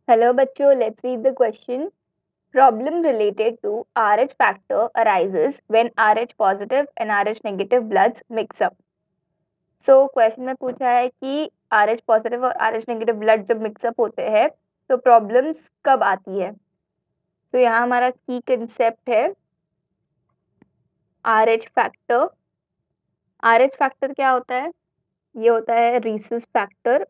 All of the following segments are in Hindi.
Hello बच्चों, let's read the question. Problem related to RH factor arises when RH positive and RH negative bloods mix up. So question में पूछा है कि RH positive और RH negative blood जब मिक्सअप होते हैं तो प्रॉब्लम्स कब आती है. तो यहाँ हमारा की कंसेप्ट है RH फैक्टर. RH फैक्टर क्या होता है? ये होता है रीसस फैक्टर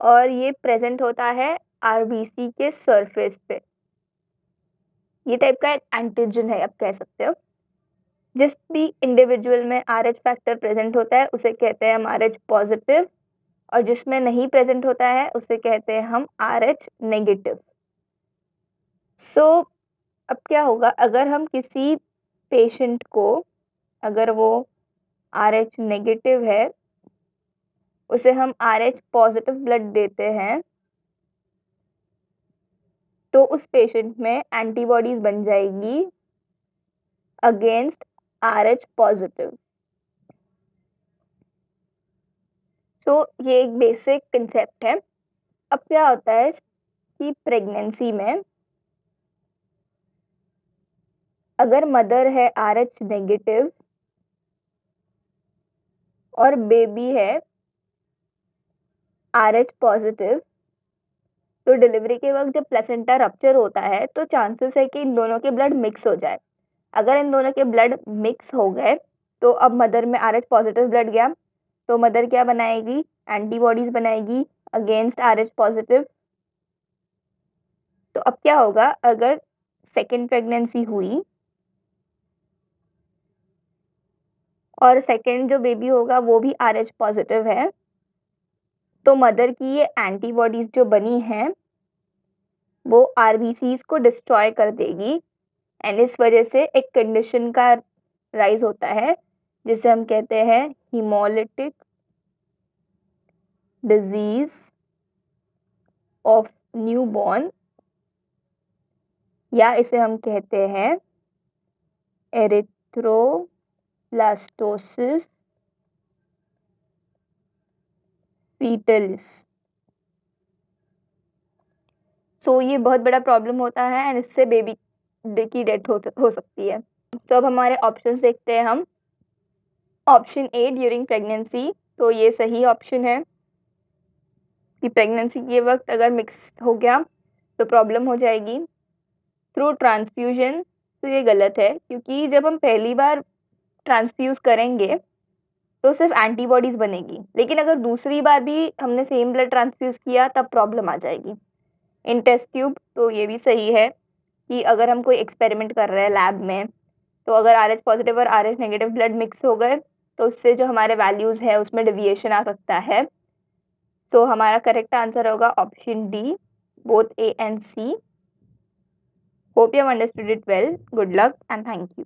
और ये प्रेजेंट होता है आरबीसी के सरफेस पे. ये टाइप का एक एंटीजन है, आप कह सकते हो. जिस भी इंडिविजुअल में RH फैक्टर प्रेजेंट होता है उसे कहते हैं हम RH पॉजिटिव और जिसमें नहीं प्रेजेंट होता है उसे कहते हैं हम RH नेगेटिव. सो अब क्या होगा अगर हम किसी पेशेंट को, अगर वो RH नेगेटिव है, उसे हम RH पॉजिटिव ब्लड देते हैं तो उस पेशेंट में एंटीबॉडीज बन जाएगी अगेंस्ट RH पॉजिटिव. सो ये एक बेसिक कंसेप्ट है. अब क्या होता है कि प्रेगनेंसी में अगर मदर है RH नेगेटिव और बेबी है RH पॉजिटिव, तो डिलीवरी के वक्त जब प्लेसेंटा रप्चर होता है तो चांसेस है कि इन दोनों के ब्लड मिक्स हो जाए. अगर इन दोनों के ब्लड मिक्स हो गए तो अब मदर में RH पॉजिटिव ब्लड गया तो मदर क्या बनाएगी? एंटीबॉडीज बनाएगी अगेंस्ट RH पॉजिटिव. तो अब क्या होगा अगर सेकेंड प्रेगनेंसी हुई और सेकेंड जो बेबी होगा वो भी RH पॉजिटिव है, तो मदर की ये एंटीबॉडीज जो बनी हैं वो आरबीसीज को डिस्ट्रॉय कर देगी एंड इस वजह से एक कंडीशन का राइज होता है जिसे हम कहते हैं हीमोलिटिक डिजीज ऑफ न्यूबॉर्न, या इसे हम कहते हैं एरिथ्रोब्लास्टोसिस फीटलिस. सो ये बहुत बड़ा प्रॉब्लम होता है एंड इससे बेबी की डेथ हो सकती है. तो अब हमारे ऑप्शंस देखते हैं हम. ऑप्शन ए ड्यूरिंग प्रेगनेंसी, तो ये सही ऑप्शन है कि प्रेगनेंसी के वक्त अगर मिक्स हो गया तो प्रॉब्लम हो जाएगी. थ्रू ट्रांसफ्यूजन, तो ये गलत है क्योंकि जब हम पहली बार ट्रांसफ्यूज करेंगे तो सिर्फ एंटीबॉडीज बनेगी, लेकिन अगर दूसरी बार भी हमने सेम ब्लड ट्रांसफ्यूज किया तब प्रॉब्लम आ जाएगी. इन टेस्ट ट्यूब, तो ये भी सही है कि अगर हम कोई एक्सपेरिमेंट कर रहे हैं लैब में तो अगर RH पॉजिटिव और RH नेगेटिव ब्लड मिक्स हो गए तो उससे जो हमारे वैल्यूज़ है उसमें डेविएशन आ सकता है. सो हमारा करेक्ट आंसर होगा option D, both A and C. Hope you have understood it well. Good luck and thank you.